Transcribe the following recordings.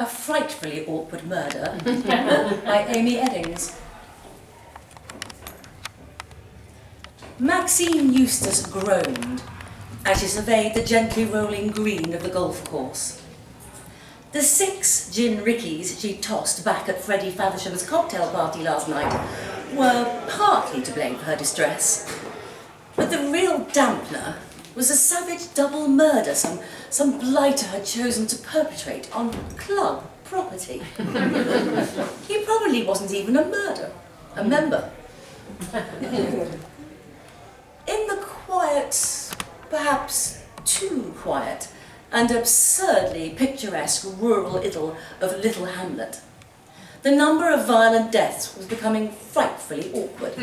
A Frightfully Awkward Murder by Amy Eddings. Maxine Eustace groaned as she surveyed the gently rolling green of the golf course. The 6 gin rickeys she tossed back at Freddie Faversham's cocktail party last night were partly to blame for her distress, but the real dampener was a savage double murder some blighter had chosen to perpetrate on club property. He probably wasn't even a member. In the quiet, perhaps too quiet, and absurdly picturesque rural idyll of Littlehamlet, the number of violent deaths was becoming frightfully awkward.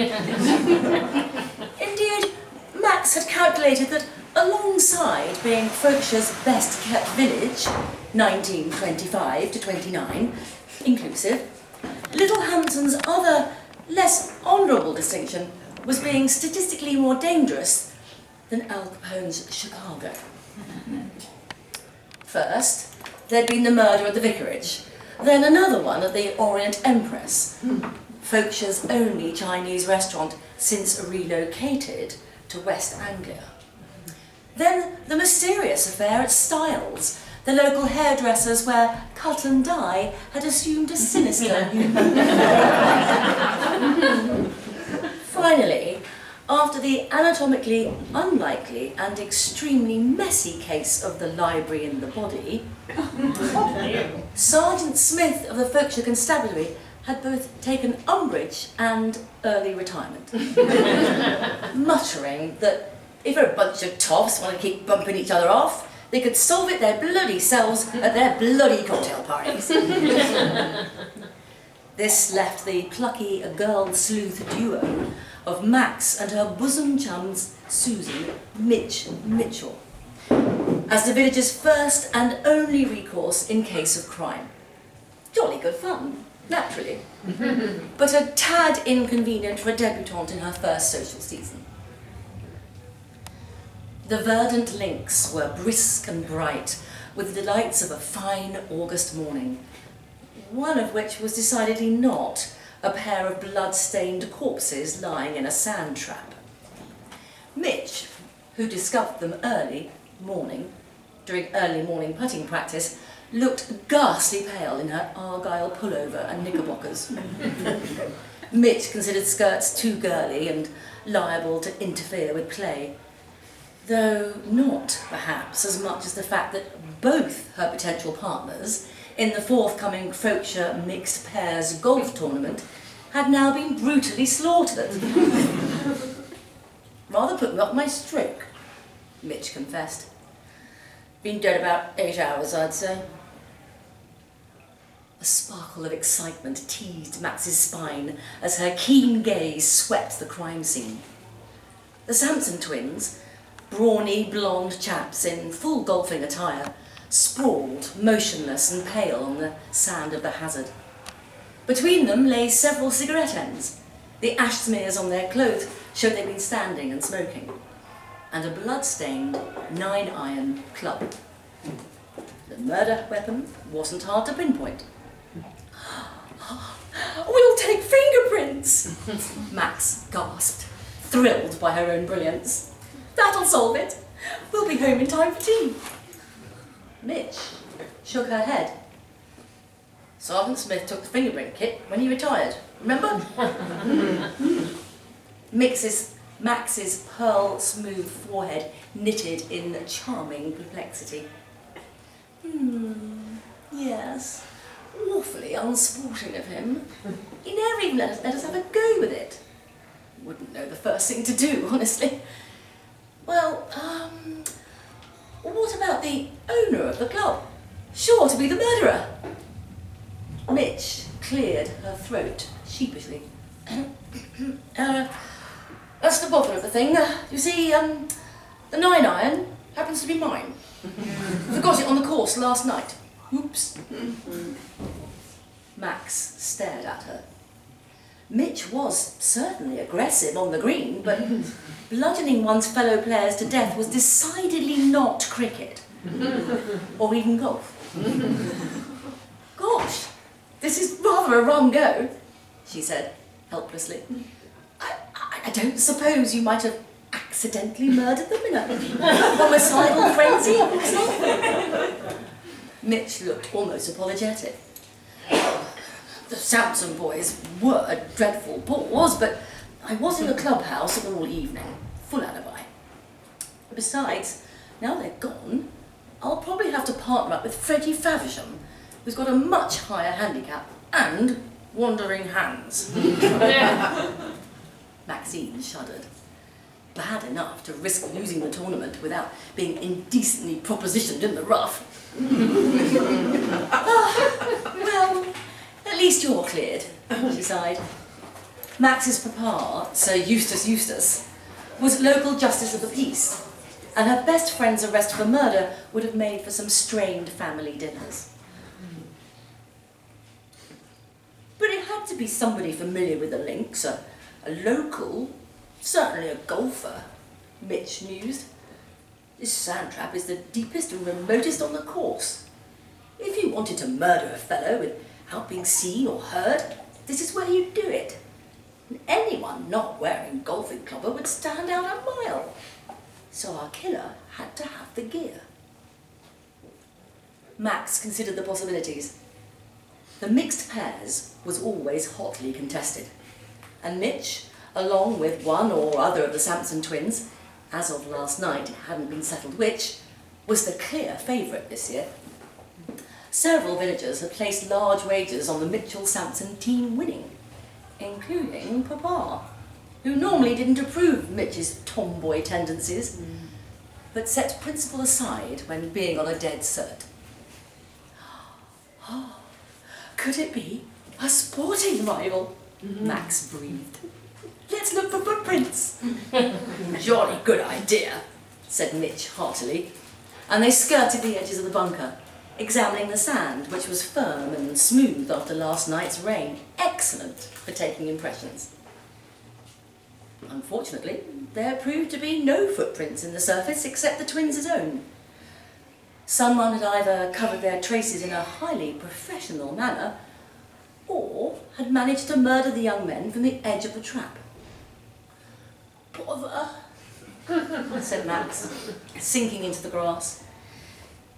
Indeed, Max had calculated that alongside being Folkshire's best-kept village, 1925 to 29, inclusive, Littlehampton's other, less honourable distinction was being statistically more dangerous than Al Capone's Chicago. First, there'd been the murder at the vicarage, then another one at the Orient Empress, Folkshire's only Chinese restaurant since relocated to West Anglia. Then the mysterious affair at Styles, the local hairdressers where cut and dye had assumed a sinister. Finally, after the anatomically unlikely and extremely messy case of the library in the body, Sergeant Smith of the Folkshire Constabulary had both taken umbrage and early retirement, muttering that if a bunch of toffs want to keep bumping each other off, they could solve it their bloody selves at their bloody cocktail parties. This left the plucky girl-sleuth duo of Max and her bosom chums, Susan Mitchell, as the village's first and only recourse in case of crime. Jolly good fun, naturally, but a tad inconvenient for a debutante in her first social season. The verdant links were brisk and bright, with the delights of a fine August morning, one of which was decidedly not a pair of blood-stained corpses lying in a sand trap. Mitch, who discovered them during early morning putting practice, looked ghastly pale in her Argyle pullover and knickerbockers. Mitch considered skirts too girly and liable to interfere with play, though not, perhaps, as much as the fact that both her potential partners in the forthcoming Folkshire Mixed Pairs golf tournament had now been brutally slaughtered. Rather put me off my stroke, Mitch confessed. Been dead about 8 hours, I'd say. A sparkle of excitement teased Max's spine as her keen gaze swept the crime scene. The Sampson twins, brawny blonde chaps in full golfing attire, sprawled, motionless and pale on the sand of the hazard. Between them lay several cigarette ends. The ash smears on their clothes showed they'd been standing and smoking, and a blood-stained 9-iron club. The murder weapon wasn't hard to pinpoint. "We'll take fingerprints!" Max gasped, thrilled by her own brilliance. "That'll solve it. We'll be home in time for tea." Mitch shook her head. "Sergeant Smith took the fingerprint kit when he retired, remember?" Max's pearl-smooth forehead knitted in charming perplexity. Yes, awfully unsporting of him. He never even let us have a go with it. Wouldn't know the first thing to do, honestly. Well, what about the owner of the club? Sure to be the murderer." Mitch cleared her throat sheepishly. "That's the bother of the thing. You see, the 9-iron happens to be mine. Forgot it on the course last night. Oops." Max stared at her. Mitch was certainly aggressive on the green, but bludgeoning one's fellow players to death was decidedly not cricket, or even golf. rather a rum go, she said, helplessly. I don't suppose you might have accidentally murdered them in a homicidal frenzy or something? Mitch looked almost apologetic. The Sampson boys were dreadful bores, but I was in the clubhouse all evening, full alibi. Besides, now they're gone, I'll probably have to partner up with Freddie Faversham, who's got a much higher handicap and wandering hands. Maxine shuddered. Bad enough to risk losing the tournament without being indecently propositioned in the rough. Well, at least you're cleared, she sighed. Max's papa, Sir Eustace, was local justice of the peace, and her best friend's arrest for murder would have made for some strained family dinners. But it had to be somebody familiar with the links, a local, certainly a golfer, Mitch mused. This sand trap is the deepest and remotest on the course. If you wanted to murder a fellow without being seen or heard, this is where you'd do it. And anyone not wearing golfing clobber would stand out a mile. So our killer had to have the gear. Max considered the possibilities. The mixed pairs was always hotly contested, and Mitch, along with one or other of the Sampson twins, as of last night it hadn't been settled which, was the clear favourite this year. Several villagers had placed large wagers on the Mitchell-Sampson team winning, including Papa, who normally didn't approve Mitch's tomboy tendencies, but set principle aside when being on a dead cert. Oh, could it be a sporting rival? Max breathed. Let's look for footprints. Jolly good idea, said Mitch heartily, and they skirted the edges of the bunker, examining the sand, which was firm and smooth after last night's rain, excellent for taking impressions. Unfortunately, there proved to be no footprints in the surface except the twins' own. Someone had either covered their traces in a highly professional manner, or had managed to murder the young men from the edge of the trap. Bother, said Max, sinking into the grass.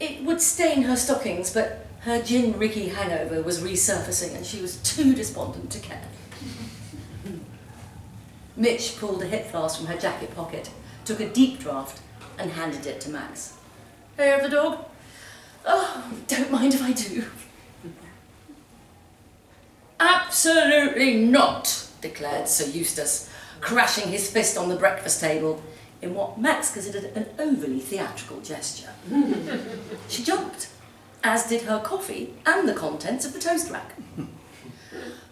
It would stain her stockings, but her gin Ricky hangover was resurfacing and she was too despondent to care. Mitch pulled a hip flask from her jacket pocket, took a deep draught and handed it to Max. Hair of the dog? Oh, don't mind if I do. Absolutely not, declared Sir Eustace, crashing his fist on the breakfast table in what Max considered an overly theatrical gesture. She jumped, as did her coffee and the contents of the toast rack.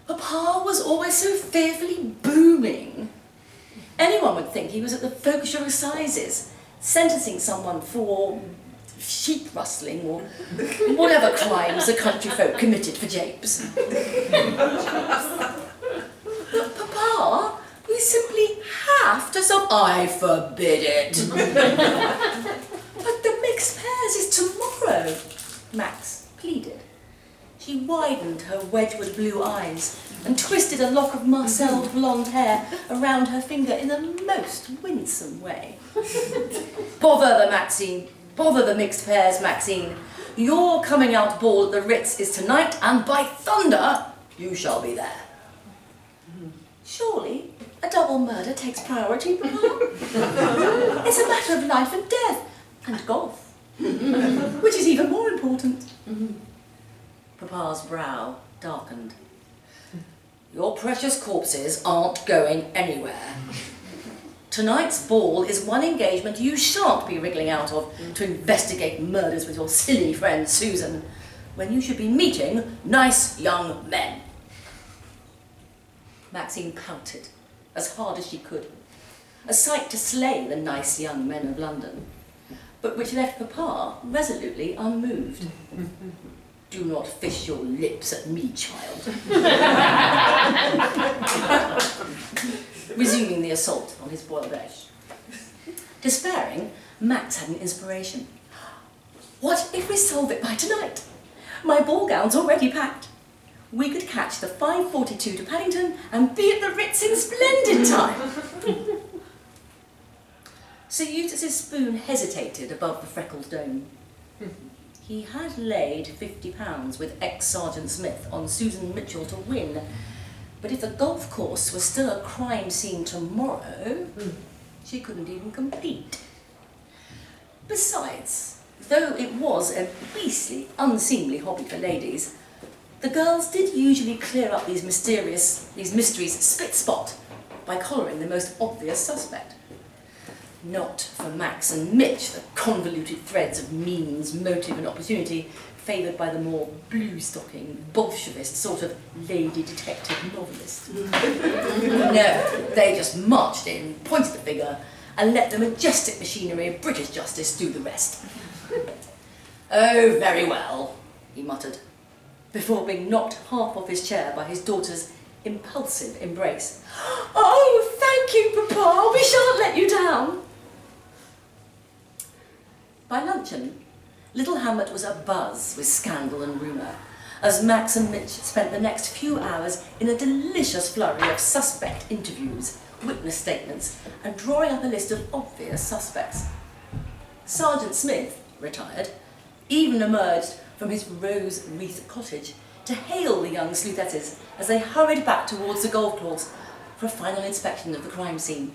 Papa was always so fearfully booming. Anyone would think he was at the Folkshire Assizes, sentencing someone for sheep rustling or whatever crimes the country folk committed for japes. But Papa, we simply have to I forbid it. But the mixed pairs is tomorrow, Max pleaded. She widened her Wedgwood blue eyes and twisted a lock of marcelled blonde hair around her finger in the most winsome way. Bother the mixed pairs, Maxine. Your coming out ball at the Ritz is tonight, and by thunder, you shall be there. Surely a double murder takes priority, Papa? It's a matter of life and death, and golf, which is even more important. Papa's brow darkened. Your precious corpses aren't going anywhere. Tonight's ball is one engagement you shan't be wriggling out of to investigate murders with your silly friend Susan, when you should be meeting nice young men. Maxine pouted as hard as she could, a sight to slay the nice young men of London, but which left Papa resolutely unmoved. Do not fish your lips at me, child. Resuming the assault on his boiled egg. Despairing, Max had an inspiration. What if we solve it by tonight? My ball gown's already packed. we could catch the 5:42 to Paddington and be at the Ritz in splendid time. Sir Eustace's spoon hesitated above the freckled dome. He had laid £50 with ex-Sergeant Smith on Susan Mitchell to win, but if the golf course was still a crime scene tomorrow, she couldn't even compete. Besides, though it was a beastly, unseemly hobby for ladies, the girls did usually clear up these mysteries spit-spot by collaring the most obvious suspect. Not for Max and Mitch, the convoluted threads of means, motive and opportunity favoured by the more blue-stocking, Bolshevist sort of lady detective novelist. No, they just marched in, pointed the finger, and let the majestic machinery of British justice do the rest. Oh, very well, he muttered, before being knocked half off his chair by his daughter's impulsive embrace. Oh, thank you, Papa, we shan't let you down. By luncheon, Littlehamlet was abuzz with scandal and rumour, as Max and Mitch spent the next few hours in a delicious flurry of suspect interviews, witness statements, and drawing up a list of obvious suspects. Sergeant Smith, retired, even emerged from his rose-wreathed cottage to hail the young sleuthesses as they hurried back towards the golf course for a final inspection of the crime scene.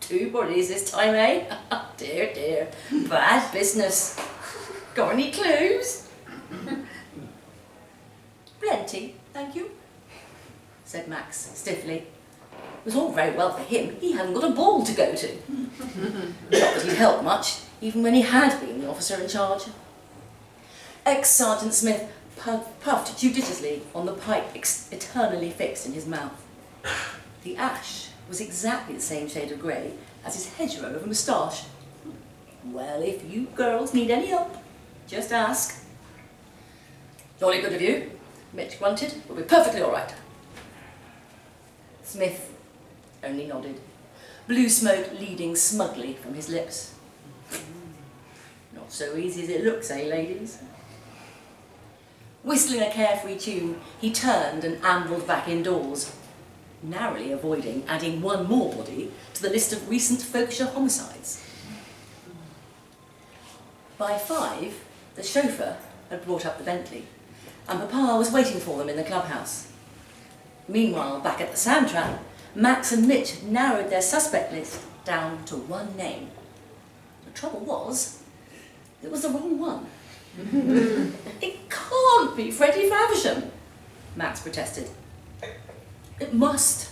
2 bodies this time, eh? Dear, dear. Bad business. Got any clues? Plenty, thank you, said Max stiffly. It was all very well for him. He hadn't got a ball to go to. Not that he'd helped much, even when he had been the officer in charge. Ex-Sergeant Smith puffed judiciously on the pipe eternally fixed in his mouth. The ash was exactly the same shade of grey as his hedgerow of a moustache. Well, if you girls need any help, just ask. Jolly good of you, Mitch grunted. We'll be perfectly all right. Smith only nodded, blue smoke leading smugly from his lips. Not so easy as it looks, eh, ladies? Whistling a carefree tune, he turned and ambled back indoors, narrowly avoiding adding one more body to the list of recent Folkshire homicides. By 5, the chauffeur had brought up the Bentley, and Papa was waiting for them in the clubhouse. Meanwhile, back at the sand trap, Max and Mitch had narrowed their suspect list down to one name. The trouble was, it was the wrong one. It can't be Freddie Faversham, Max protested. It must,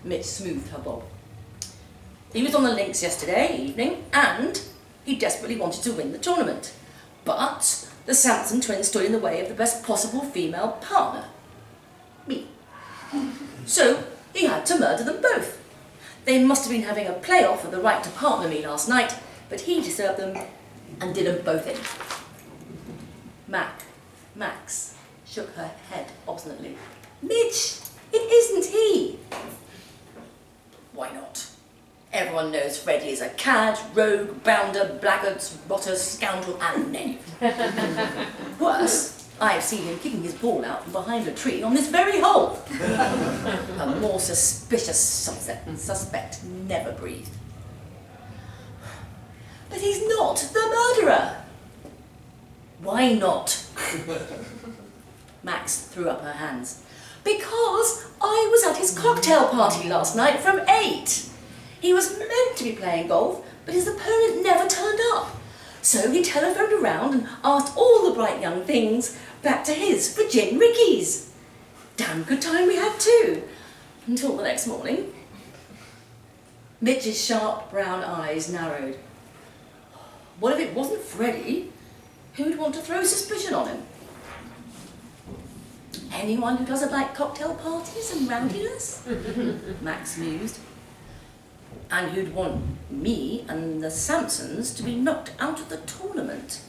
Mitch smoothed her bob. He was on the links yesterday evening, and he desperately wanted to win the tournament. But the Sampson twins stood in the way of the best possible female partner, me. So he had to murder them both. They must have been having a play-off for the right to partner me last night, but he disturbed them and did them both in. Max shook her head obstinately. Mitch, it isn't he. Why not? Everyone knows Freddie is a cad, rogue, bounder, blackguard, rotter, scoundrel and knave. Worse, I've seen him kicking his ball out from behind a tree on this very hole. A more suspicious suspect never breathed. But he's not the murderer. Why not? Max threw up her hands. Because I was at his cocktail party last night from 8. He was meant to be playing golf, but his opponent never turned up. So he telephoned around and asked all the bright young things back to his for gin rickeys. Damn good time we had too, until the next morning. Mitch's sharp brown eyes narrowed. What if it wasn't Freddie? Who'd want to throw suspicion on him? Anyone who doesn't like cocktail parties and rowdiness? Max mused. And who'd want me and the Sampsons to be knocked out of the tournament?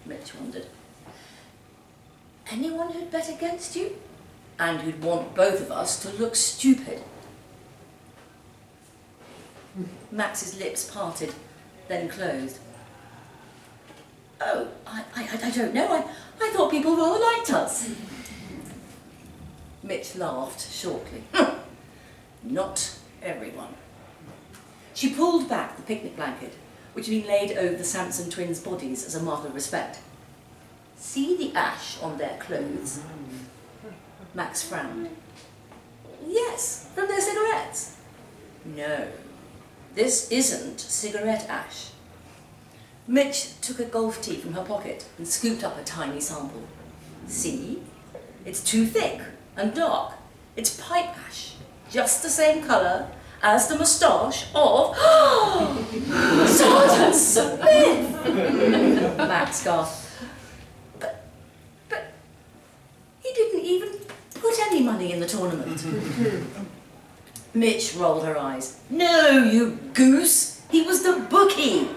Mitch wondered. Anyone who'd bet against you? And who'd want both of us to look stupid? Max's lips parted, then closed. Oh, I don't know. I thought people rather liked us. Mitch laughed shortly. Not everyone. She pulled back the picnic blanket, which had been laid over the Sampson twins' bodies as a mark of respect. See the ash on their clothes? Max frowned. Yes, from their cigarettes. No, this isn't cigarette ash. Mitch took a golf tee from her pocket and scooped up a tiny sample. See? It's too thick and dark. It's pipe ash, just the same colour as the moustache of Sergeant Smith! Max gasped. But he didn't even put any money in the tournament. Mitch rolled her eyes. No, you goose! He was the bookie!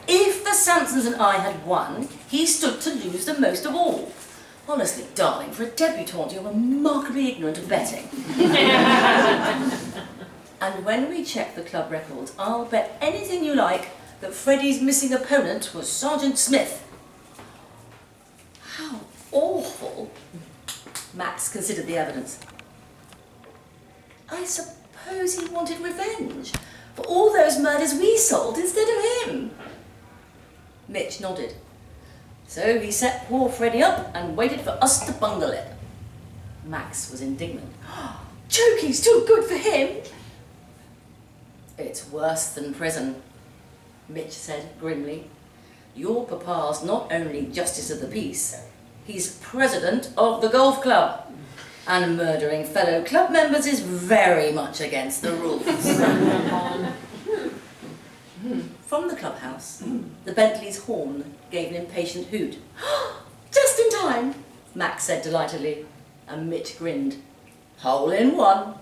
If the Sampsons and I had won, he stood to lose the most of all. Honestly, darling, for a debutante, you're remarkably ignorant of betting. And when we check the club records, I'll bet anything you like that Freddie's missing opponent was Sergeant Smith. How awful. Max considered the evidence. I suppose he wanted revenge for all those murders we solved instead of him. Mitch nodded. So he set poor Freddie up and waited for us to bungle it. Max was indignant. Chokey's too good for him. It's worse than prison, Mitch said grimly. Your papa's not only Justice of the Peace, he's president of the golf club. And murdering fellow club members is very much against the rules. From the clubhouse, the Bentley's horn gave an impatient hoot. Just in time, Max said delightedly, and Mitch grinned. Hole in one.